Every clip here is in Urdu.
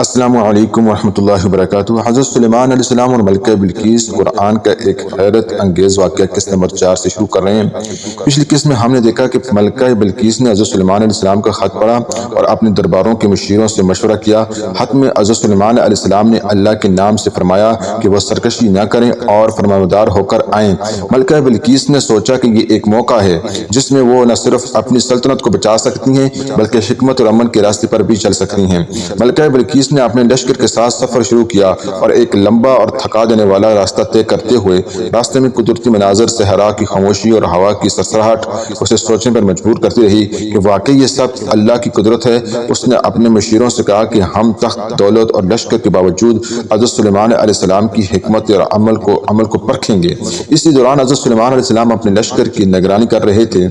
السلام علیکم ورحمۃ اللہ وبرکاتہ۔ حضرت سلیمان علیہ السلام اور ملکہ بلقیس قرآن کا ایک حیرت انگیز واقعہ قسط نمبر 4 سے شروع کر رہے ہیں۔ پچھلی قسط میں ہم نے دیکھا کہ ملکہ بلقیس نے حضرت سلیمان علیہ السلام کا خط پڑھا اور اپنے درباروں کے مشیروں سے مشورہ کیا۔ خط میں حضرت سلیمان علیہ السلام نے اللہ کے نام سے فرمایا کہ وہ سرکشی نہ کریں اور فرمانبردار ہو کر آئیں۔ ملکہ بلقیس نے سوچا کہ یہ ایک موقع ہے جس میں وہ نہ صرف اپنی سلطنت کو بچا سکتی ہیں بلکہ حکمت اور امن کے راستے پر بھی چل سکتی ہیں۔ ملکہ بلقیس نے اپنے لشکر کے ساتھ سفر شروع کیا اور ایک لمبا اور تھکا دینے والا راستہ طے کرتے ہوئے راستے میں قدرتی مناظر، صحرا کی خاموشی اور ہوا کی سرسراہٹ اسے سوچنے پر مجبور کرتی رہی کہ واقعی یہ سب اللہ کی قدرت ہے۔ اس نے اپنے مشیروں سے کہا کہ ہم تخت، دولت اور لشکر کے باوجود حضرت سلیمان علیہ السلام کی حکمت اور عمل کو پرکھیں گے۔ اسی دوران حضرت سلیمان علیہ السلام اپنے لشکر کی نگرانی کر رہے تھے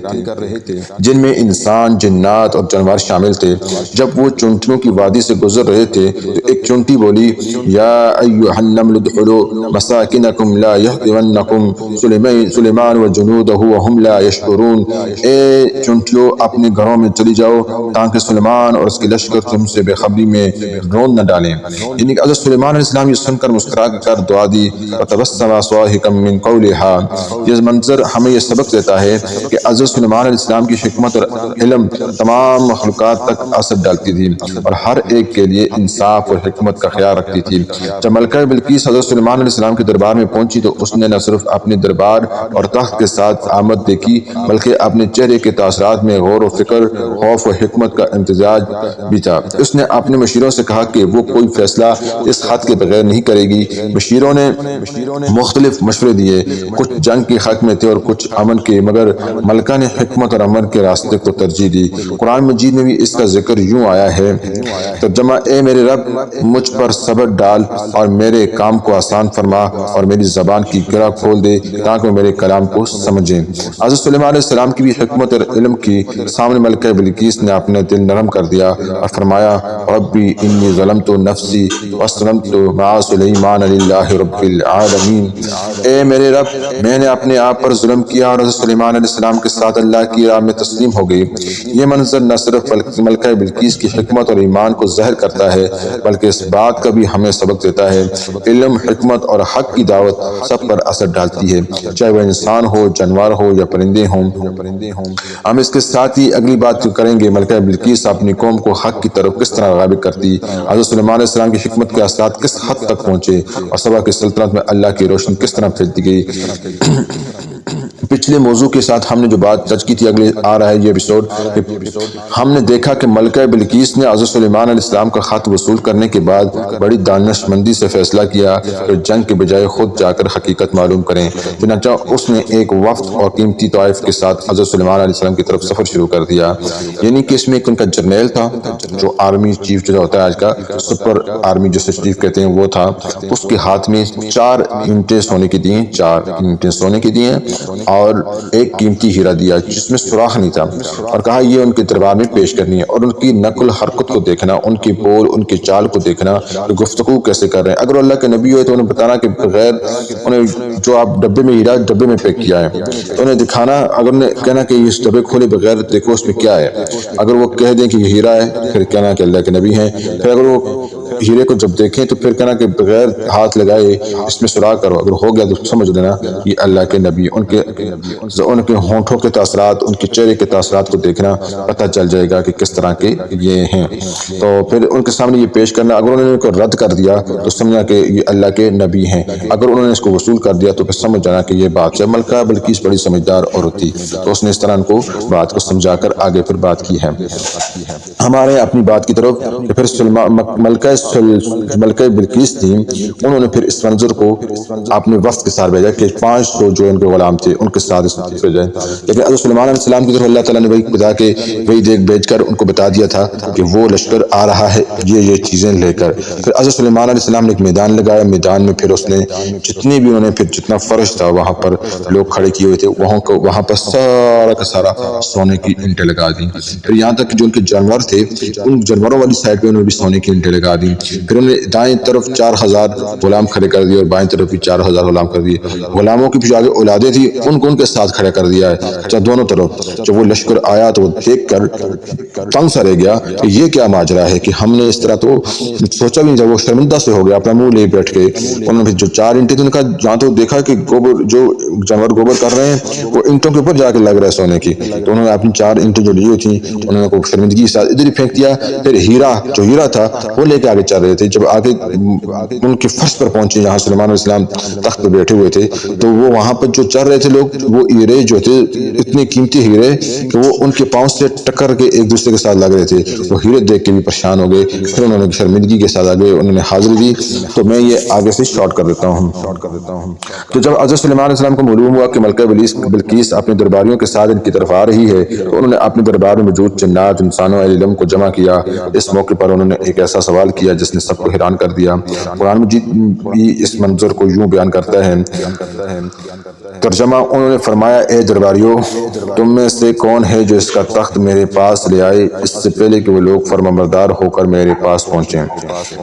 جن میں انسان، جنات اور جانور شامل تھے۔ جب وہ چونٹیوں کی وادی سے گزر رہے تھے تو ایک چونٹی بولی، یا ایھا النمل ادخلوا مساکنکم لا یحطمنکم سلیمان وجنودہ وہم لا یشعرون۔ اے چونٹیوں، اپنے گھروں میں چلی جاؤ تاکہ سلیمان اور اس کے لشکر تم سے بے خبری میں رون نہ ڈالیں۔ یعنی کہ حضرت سلیمان علیہ السلام یہ سن کر مسکرا کر دعا دی، وتبسم ضاحکا من قولھا۔ یہ منظر ہمیں یہ سبق دیتا ہے کہ حضرت سلیمان علیہ السلام کی حکمت اور علم تمام مخلوقات تک اثر ڈالتی تھی اور ہر ایک کے لیے انصاف اور حکمت کا خیال رکھتی تھی۔ جب ملکہ بلقیس حضرت سلیمان علیہ السلام کے دربار میں پہنچی تو اس نے نہ صرف اپنے دربار اور تخت کے ساتھ آمد دیکھی بلکہ اپنے چہرے کے تاثرات میں غور و فکر، خوف و حکمت کا امتزاج بھی تھا۔ اس نے اپنے مشیروں سے کہا کہ وہ کوئی فیصلہ اس خط کے بغیر نہیں کرے گی۔ مشیروں نے مختلف مشورے دیے، کچھ جنگ کے حق میں تھے اور کچھ امن کے، مگر ملکہ نے حکمت اور امن کے راستے کو ترجیح دی۔ قرآن مجید میں بھی اس کا ذکر یوں آیا ہے، ترجمہ: اے میرے رب، مجھ پر صبر ڈال اور میرے کام کو آسان فرما اور میری زبان کی گرہ کھول دے تاکہ وہ میرے کلام کو سمجھیں۔ حضرت سلیمان علیہ السلام کی بھی حکمت اور علم کی سامنے ملکہ بلقیس نے اپنا دل نرم کر دیا اور فرمایا، ربی انی ظلمت نفسی واسلمت مع سلیمان للہ رب العالمین۔ اے میرے رب، میں نے اپنے آپ پر ظلم کیا اور حضرت سلیمان علیہ السلام کے ساتھ اللہ کی راہ میں تسلیم ہو گئی۔ یہ منظر نہ صرف ملکہ بلقیس کی حکمت اور ایمان کو ظاہر کرتا ہے بلکہ اس بات کا بھی ہمیں سبق دیتا ہے، علم، حکمت اور حق کی دعوت سب پر اثر ڈالتی ہے، چاہے وہ انسان ہو، جانور ہو یا پرندے ہوں۔ ہم اس کے ساتھ ہی اگلی بات کریں گے، ملکہ بلقیس اپنی قوم کو حق کی طرف کس طرح راغب کرتی، حضرت سلیمان علیہ السلام کی حکمت کے اثرات کس حد تک پہنچے اور سبا کی سلطنت میں اللہ کی روشنی کس طرح پھیلتی گئی۔ پچھلے موضوع کے ساتھ ہم نے جو بات درج کی تھی، اگلے آ رہا ہے یہ ایپیسوڈ، ہم نے دیکھا کہ ملکہ بلقیس نے حضرت سلیمان علیہ السلام کا خط وصول کرنے کے بعد بڑی دانشمندی سے فیصلہ کیا کہ جنگ کے بجائے خود جا کر حقیقت معلوم کریں۔ چنانچہ اس نے ایک وفد اور قیمتی طائف کے ساتھ حضرت سلیمان علیہ السلام کی طرف سفر شروع کر دیا۔ یعنی کہ اس میں ایک ان کا جرنیل تھا جو آرمی چیف جو ہوتا ہے آج کا سپر آرمی جو چیف کہتے ہیں وہ تھا، اس کے ہاتھ میں 4 اینٹیں سونے کی دی ہیں، 4 اینٹیں سونے کی دی ہیں اور ایک قیمتی ہیرا دیا جس میں سوراخ نہیں تھا، اور کہا یہ ان کے دربار میں پیش کرنی ہے اور ان کی نقل حرکت کو دیکھنا، ان کی بول، ان کی چال کو دیکھنا، گفتگو کیسے کر رہے ہیں۔ اگر اللہ کے نبی ہوئے تو انہیں بتانا کہ بغیر انہیں جو آپ ڈبے میں ہیرا ڈبے میں پیک کیا ہے تو انہیں دکھانا، اگر انہیں کہنا کہ اس ڈبے کھولے بغیر دیکھو اس میں کیا ہے، اگر وہ کہہ دیں کہ یہ ہیرا ہے پھر کہنا کہ اللہ کے نبی ہیں، پھر اگر وہ ہیرے کو جب دیکھیں تو پھر کہنا کہ بغیر ہاتھ لگائے اس میں سراغ کرو، اگر ہو گیا تو سمجھ لینا یہ اللہ کے نبی۔ ان کے ہونٹوں کے تاثرات، ان کے چہرے کے تاثرات کو دیکھنا، پتہ چل جائے گا کہ کس طرح کے یہ ہیں۔ تو پھر ان کے سامنے یہ پیش کرنا، اگر انہوں نے ان کو رد کر دیا تو سمجھنا کہ یہ اللہ کے نبی ہیں، اگر انہوں نے اس کو وصول کر دیا تو پھر سمجھ جانا کہ یہ بات ہے۔ ملکہ بلقیس بڑی سمجھدار عورت تھی تو اس نے اس طرح ان کو بات کو سمجھا کر آگے پھر بات کی ہے۔ ہمارے اپنی بات کی طرف پھر ملکہ بلقیس تھی، انہوں نے پھر اس منظر کو اپنے وفد کے ساتھ بھیجا کہ 500 جو ان کے غلام تھے ان کے ساتھ بھیجا، لیکن حضرت سلیمان علیہ السلام کی طرف اللہ تعالیٰ نے وہی بتا کے وہی دیکھ بھیج کر ان کو بتا دیا تھا کہ وہ لشکر آ رہا ہے یہ چیزیں لے کر۔ پھر حضرت سلیمان علیہ السلام نے ایک میدان لگایا، میدان میں پھر اس نے جتنے بھی انہوں نے پھر جتنا فرش تھا وہاں پر لوگ کھڑے کیے ہوئے تھے وہاں پر سارا کا سارا سونے کی اینٹیں لگا دی۔ پھر یہاں تک کہ جو ان کے جانور تھے ان جانوروں والی سائڈ پہ انہوں نے بھی سونے کی اینٹیں لگا دی۔ پھر انہوں نے دائیں طرف 4000 غلام کھڑے کر دیے اور بائیں طرف بھی 4000 غلام کر دیے. غلاموں کی جو آگے اولادیں تھی ان کو ان کے ساتھ کھڑا کر دیا ہے دونوں طرف. جب وہ لشکر آیا تو وہ دیکھ کر تنگ سا رہ گیا کہ یہ کیا ماجرا ہے کہ ہم نے اس طرح تو سوچا بھی نہیں. جب وہ شرمندہ سے ہو گیا اپنا منہ لے بیٹھ کے, انہوں نے جو 4 اینٹیں تھیں ان کا جہاں تو دیکھا کہ گوبر جو جانور گوبر کر رہے ہیں وہ اینٹوں کے اوپر جا کے لگ رہے سونے کی, تو انہوں نے اپنی 4 اینٹیں جو لی ہوئی تھیں انہوں نے کو شرمندگی کے ساتھ ادھر ہی پھینک دیا. پھر ہیرا تھا وہ لے کے آگے چل رہے تھے. جب آگے ان کے فرش پر پہنچے جہاں سلیمان علیہ السلام تخت پہ بیٹھے ہوئے تھے تو وہ وہاں پر جو چل رہے تھے لوگ, وہ ہیرے جو تھے اتنے قیمتی ہیرے کہ وہ ان کے پاؤں سے ٹکر کے ایک دوسرے کے ساتھ لگ رہے تھے. وہ ہیرے دیکھ کے بھی پریشان ہو گئے. پھر انہوں نے شرمندگی کے ساتھ آگے انہوں نے حاضری دی. تو میں یہ آگے سے شارٹ کر دیتا ہوں. تو جب حضرت سلیمان علیہ السلام کو معلوم ہوا کہ ملکہ بلقیس اپنے درباریوں کے ساتھ ان کی طرف آ رہی ہے تو انہوں نے اپنے دربار میں موجود جنات, انسانوں, اہل علم کو جمع کیا. اس موقع پر انہوں نے ایک ایسا سوال کیا جس نے سب کو حیران کر دیا. قرآن مجید بھی اس منظر کو یوں بیان کرتا ہے. ترجمہ انہوں نے فرمایا, اے درباریوں, تم میں سے کون ہے جو اس کا تخت میرے پاس لے آئے اس سے پہلے کہ وہ لوگ فرمانبردار ہو کر میرے پاس پہنچیں.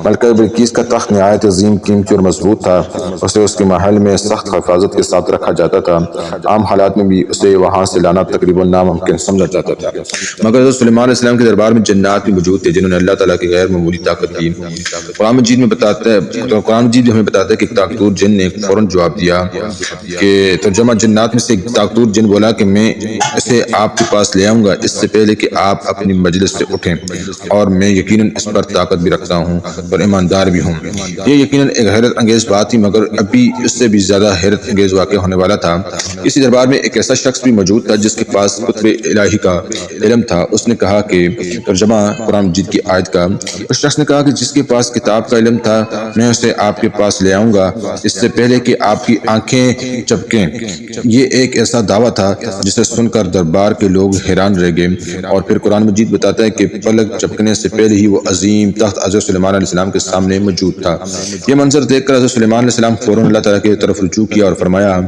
ملکہ بلقیس کا تخت نہایت عظیم, قیمتی اور مضبوط تھا. اسے اس کے محل میں سخت حفاظت کے ساتھ رکھا جاتا تھا. عام حالات میں بھی اسے وہاں سے لانا تقریباً ناممکن سمجھا جاتا تھا. مگر حضرت سلیمان علیہ السلام کے دربار میں جنات بھی موجود تھے جنہوں نے اللہ تعالیٰ کی غیر معمولی طاقت دی. قرآن مجید میں بتاتا ہے ہمیں بتاتا ہے کہ ایک طاقتور جن نے فوراً جواب دیا کہ ترجمہ جنات میں سے ایک طاقتور جن بولا کہ میں اسے آپ کے پاس لے آؤں گا اس سے پہلے کہ آپ اپنی مجلس سے اٹھیں, اور میں یقیناً اس پر طاقت بھی رکھتا ہوں اور ایماندار بھی ہوں. یہ یقیناً ایک حیرت انگیز بات تھی, مگر ابھی اس سے بھی زیادہ حیرت انگیز واقعہ ہونے والا تھا. اسی دربار میں ایک ایسا شخص بھی موجود تھا جس کے پاس کتب الہی کا علم تھا. اس نے کہا کہ ترجمہ قرآن مجید کی آیت کا, اس شخص نے کہا کہ جس کے پاس کتاب کا علم تھا میں اسے آپ کے پاس لے آؤں گا اس سے پہلے کہ آپ کی آنکھیں چپکیں. یہ ایک ایسا دعویٰ تھا جسے سن کر دربار کے لوگ حیران رہ گئے. اور پھر قرآن مجید بتاتا ہے کہ پلک چپکنے سے پہلے ہی وہ عظیم تخت حضرت سلیمان علیہ السلام کے سامنے موجود تھا. یہ منظر دیکھ کر حضرت سلیمان علیہ السلام فوراً اللہ تعالیٰ کی طرف رجوع کیا اور فرمایا.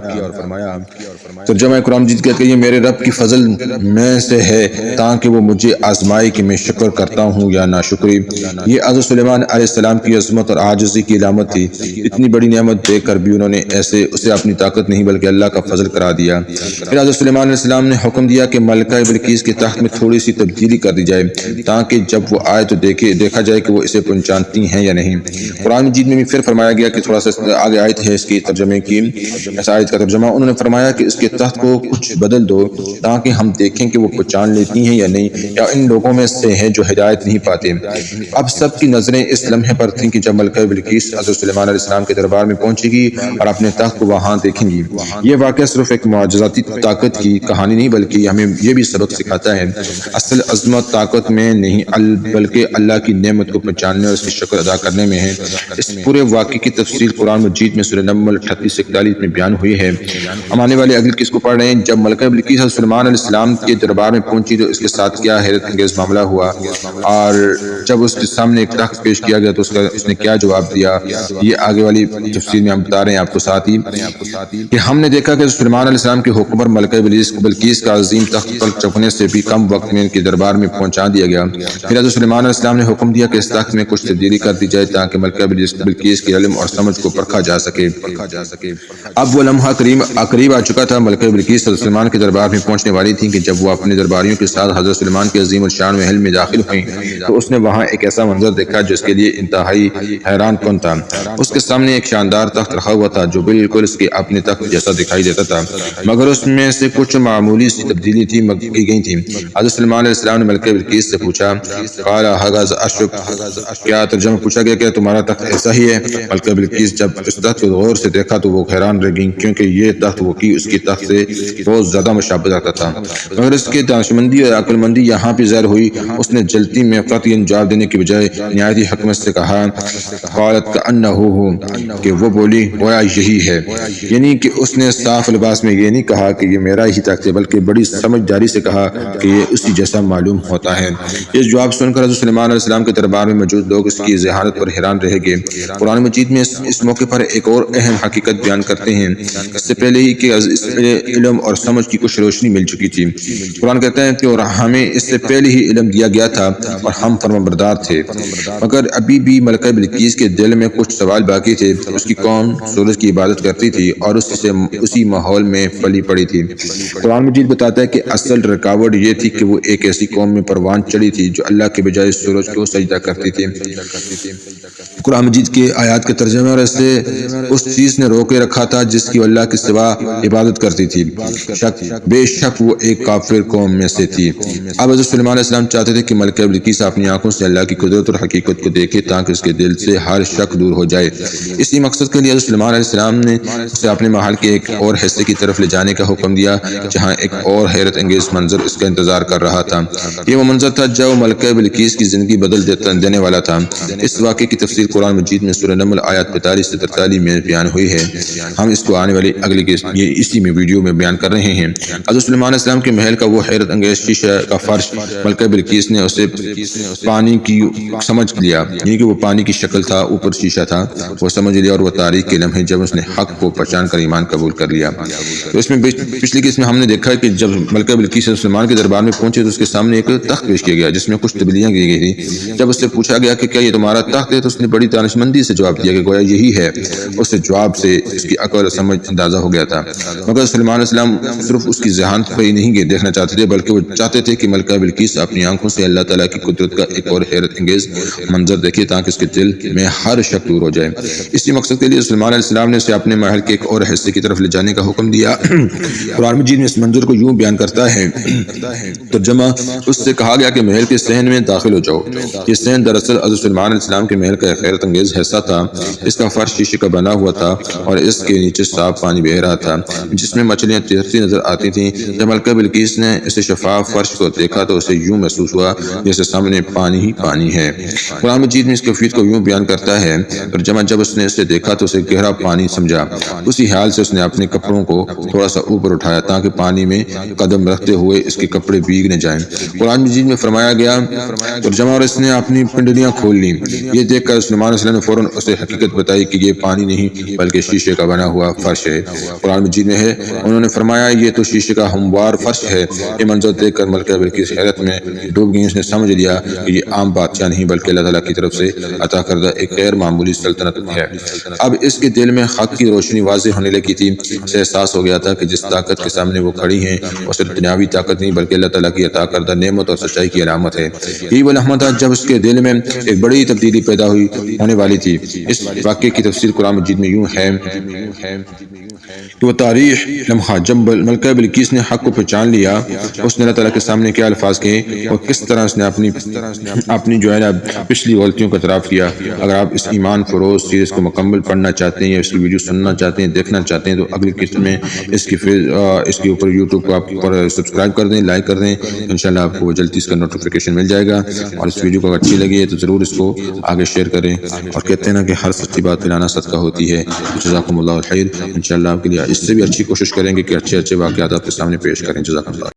ترجمہ قرآن مجید کہتے ہیں, یہ میرے رب کی فضل میں سے ہے تاکہ وہ مجھے آزمائے کہ میں شکر کرتا ہوں یا ناشکری. یہ حضرت سلیمان علیہ السلام کی عظمت اور عاجزی کی علامت تھی. اتنی بڑی نعمت دیکھ کر بھی انہوں نے اسے اپنی طاقت نہیں بلکہ اللہ کا فضل قرار دیا. پھر حضرت سلیمان علیہ السلام نے حکم دیا کہ ملکہ بلقیس کے تخت میں تھوڑی سی تبدیلی کر دی جائے تاکہ جب وہ آئے تو دیکھا جائے کہ وہ اسے پہچانتی ہیں یا نہیں. قرآن مجید میں بھی پھر فرمایا گیا کہ تھوڑا سا آگے آیت ہے اس کی ترجمے کی, اس آیت کا ترجمہ انہوں نے فرمایا کہ اس کے تخت کو کچھ بدل دو تاکہ ہم دیکھیں کہ وہ پہچان لیتی ہیں یا نہیں, یا ان لوگوں میں سے ہیں جو ہدایت نہیں پاتے. اب سب کی نظریں اس لمحے پر تھیں کہ جب ملکہ بلقیس حضرت سلیمان علیہ السلام کے دربار میں پہنچے گی اور اپنے تخت کو وہاں دیکھیں گی. یہ واقعہ صرف ایک معجزاتی طاقت کی کہانی نہیں بلکہ ہمیں یہ بھی سبق سکھاتا ہے اصل عظمت طاقت میں نہیں بلکہ اللہ کی نعمت کو پہچاننے اور اس کی شکر ادا کرنے میں ہے. اس پورے واقعے کی تفصیل قرآن مجید میں سورہ نمل 38-41 میں بیان ہوئی ہے. ہم آنے والے اگلی قسط کو پڑھ رہے ہیں. جب ملکہ بلقیس حضرت سلیمان علیہ السلام کے دربار میں پہنچی تو اس کے ساتھ کیا حیرت انگیز معاملہ ہوا, اور جب اس کے سامنے ایک تخت پیش کیا گیا تو اس نے کیا جواب دیا, یہ آگے والی تفصیل میں ہم بتا رہے ہیں آپ کو ساتھ ہی کہ ہم نے دیکھا کہ سلیمان علیہ السلام کے حکم پر ملکہ بلقیس کا عظیم تخت پر چپکنے سے بھی کم وقت میں ان کے دربار میں پہنچا دیا گیا. پھر حضرت سلیمان علیہ السلام نے حکم دیا کہ اس تخت میں کچھ تبدیلی کر دی جائے تاکہ ملکہ بلقیس کے علم اور سمجھ کو پرکھا جا سکے. اب وہ لمحہ قریب آ چکا تھا. ملکہ بلقیس حضرت سلیمان کے دربار میں پہنچنے والی تھی کہ جب وہ اپنے درباریوں کے ساتھ حضرت سلیمان کے عظیم الشان محل میں داخل ہوئیں تو اس نے وہاں ایک ایسا منظر دیکھا جو اس کے لیے انتہائی حیران کن تھا. اس کے سامنے ایک شاندار تخت رکھا ہوا تھا جو بالکل اس کے اپنے تخت جیسا دکھائی دیتا تھا, مگر اس میں سے کچھ معمولی سی تبدیلی کی گئی تھی. حضرت سلیمان علیہ السلام نے ملکہ بلقیس سے پوچھا, قال هذا عرشک, کیا ترجمہ پوچھا گیا کہ تمہارا تخت ایسا ہی ہے؟ ملکہ بلقیس جب اس تخت کو غور سے دیکھا تو وہ حیران رہ گئی کیونکہ یہ تخت اس کی تخت سے بہت زیادہ مشابہت رکھتا تھا. مگر اس کے دانشمندی اور عقل مندی یہاں بھی ظاہر ہوئی. اس نے جلتی میں قطعاً جواب دینے کی بجائے نہایت حکمت سے کہا, قالت کأنہ, کہ وہ بولی گویا یہی ہے. یعنی کہ اس نے صاف لباس میں یہ نہیں کہا کہ یہ میرا ہی تخت ہے بلکہ بڑی سمجھداری سے کہا کہ یہ اسی جیسا معلوم ہوتا ہے. اس جواب سن کر حضرت سلیمان علیہ السلام کے دربار میں موجود لوگ اس کی ذہانت پر حیران رہ گئے. قرآن مجید میں اس موقع پر ایک اور اہم حقیقت بیان کرتے ہیں. اس سے پہلے لیے علم اور سمجھ کی کچھ روشنی مل چکی تھی۔ قرآن کہتا ہے کہ اور ہمیں اس سے پہلے ہی علم دیا گیا تھا اور ہم فرمانبردار تھے، مگر ابھی بھی ملکہ بلقیس کے دل میں کچھ سوال باقی تھے۔ اس کی قوم سورج کی عبادت کرتی تھی اور اسی ماحول میں پلی پڑی تھی۔ قرآن مجید بتاتا ہے کہ اصل رکاوٹ یہ تھی کہ وہ ایک ایسی قوم میں پروان چڑھی تھی جو اللہ کے بجائے سورج کو سجدہ کرتی تھی۔ قرآن مجید کے آیات کے ترجمے اور اسے اس چیز نے روکے رکھا تھا جس کی اللہ کے سوا عبادت کرتی تھی، بے شک وہ ایک کافر قوم میں سے تھی۔ اب حضرت سلیمان علیہ السلام چاہتے تھے کہ ملکہ بلقیس اپنی آنکھوں سے اللہ کی قدرت اور حقیقت کو دیکھے تاکہ اس کے دل سے ہر شک دور ہو جائے۔ اسی مقصد کے لیے حضرت سلیمان علیہ السلام نے اسے اپنے محل کے ایک اور حصے کی طرف لے جانے کا حکم دیا جہاں ایک اور حیرت انگیز منظر اس کا انتظار کر رہا تھا۔ یہ وہ منظر تھا جو ملکہ بلقیس کی زندگی بدل دینے والا تھا۔ اس واقعے کی تفسیر قرآن مجید میں سورہ نمل آیات 45 سے 43 میں بیان ہوئی ہے۔ ہم اس کو آنے والی اسی میں ویڈیو میں بیان کر رہے ہیں۔ حضرت سلیمان علیہ السلام کے محل کا وہ حیرت انگیز شیشہ کا فرش ملکہ بلقیس نے اسے پانی کی سمجھ لیا، یعنی کہ وہ پانی کی شکل تھا، اوپر شیشہ تھا، وہ سمجھ لیا اور وہ تاریخ کے لمحے جب اس نے حق کو پہچان کر ایمان قبول کر لیا۔ تو اس میں پچھلی قسط میں ہم نے دیکھا کہ جب ملکہ بلقیس سلیمان کے دربار میں پہنچے تو اس کے سامنے ایک تخت پیش کیا گیا جس میں کچھ تبدیلیاں کی گئی تھی۔ جب اس سے پوچھا گیا کہ کیا یہ تمہارا تخت ہے تو اس نے بڑی دانشمندی سے جواب دیا کہ گویا یہی ہے۔ اس سے جواب سے اس کی عقل اور سمجھ اندازہ ہو گیا تھا، مگر سلیمان علیہ السلام صرف اس کی ذہانت پر ہی نہیں دیکھنا چاہتے تھے بلکہ وہ چاہتے تھے کہ ملکہ بلقیس اپنی آنکھوں سے اللہ تعالیٰ کی قدرت کا ایک اور حیرت انگیز منظر دیکھے تاکہ اس کے دل میں ہر شک دور ہو جائے۔ اسی مقصد کے لیے سلیمان علیہ السلام نے اسے اپنے محل کے ایک اور حصے کی طرف لے جانے کا حکم دیا۔ قرآن مجید میں اس منظر کو یوں بیان کرتا ہے، ترجمہ اس سے کہا گیا کہ محل کے صحن میں داخل ہو جاؤ۔ یہ صحن دراصل حضرت سلیمان علیہ السلام کے محل کا ایک حیرت انگیز حصہ تھا۔ اس کا فرش شیشے کا بنا ہوا تھا اور اس کے نیچے صاف پانی بہہ رہا تھا جس میں مچھلیاں تیرتی نظر آتی تھیں۔ جب ملکہ بلقیس نے اسے شفاف فرش کو دیکھا تو اسے یوں محسوس ہوا جیسے سامنے پانی ہی پانی ہے۔ قرآن مجید میں اس کیفیت کو یوں بیان کرتا ہے، ترجمہ جب اس نے اسے دیکھا تو اسے گہرا پانی سمجھا، اسی حال سے اس نے اپنے کپڑوں کو تھوڑا سا اوپر اٹھایا تاکہ پانی میں قدم رکھتے ہوئے اس کے کپڑے بھیگ نہ جائیں۔ قرآن مجید میں فرمایا گیا، ترجمہ اور اس نے اپنی پنڈلیاں کھول لیں۔ یہ دیکھ کر سلیمان علیہ السلام نے فوراً اسے حقیقت بتائی کہ یہ پانی نہیں بلکہ شیشے کا بنا ہوا فرش ہے۔ قرآن مجید میں ہے، انہوں نے فرمایا یہ تو شیشے کا ہموار فرش ہے۔ یہ منظر دیکھ کر ملکہ بلقیس حیرت میں ڈوب گئی۔ اس نے سمجھ لیا کہ یہ عام بادشاہ نہیں بلکہ اللہ تعالیٰ کی طرف سے عطا کردہ ایک غیر معمولی سلطنت ہے۔ اب اس کے دل میں حق کی روشنی واضح ہونے لگی تھی۔ اسے احساس ہو گیا تھا کہ جس طاقت کے سامنے وہ کھڑی ہیں وہ صرف دنیاوی طاقت نہیں بلکہ اللہ تعالیٰ کی عطا کردہ نعمت اور سچائی کی علامت ہے۔ یہی وہ لمحہ تھا جب اس کے دل میں ایک بڑی تبدیلی پیدا ہونے والی تھی۔ اس واقعے کی تفسیر قرآن مجید میں یوں ہے کہ وہ تاریخ لمحہ جب ملکہ بلقیس نے حق کو پہچان لیا، اس نے اللہ تعالیٰ کے سامنے کیا الفاظ کہے اور کس طرح اس نے اپنی جو ہے نا پچھلی غلطیوں کا اعتراف کیا۔ اگر آپ اس ایمان فروز سیریز کو مکمل پڑھنا چاہتے ہیں یا اس کی ویڈیو سننا چاہتے ہیں، دیکھنا چاہتے ہیں تو اگلی قسط میں اس کے اوپر یوٹیوب کو آپ سبسکرائب کر دیں، لائک کر دیں، انشاءاللہ آپ کو جلدی اس کا نوٹیفیکیشن مل جائے گا۔ اور اس ویڈیو کو اگر اچھی لگی ہے تو ضرور اس کو آگے شیئر کریں، اور کہتے ہیں نا کہ ہر سچی بات پھیلانا صدقہ ہوتی ہے۔ جزاکم اللہ خیر۔ انشاءاللہ آپ کے لیے اس سے بھی اچھی کوشش کریں گے کہ اچھے واقعات آپ کے سامنے پیش کریں۔ جزاکم اللہ۔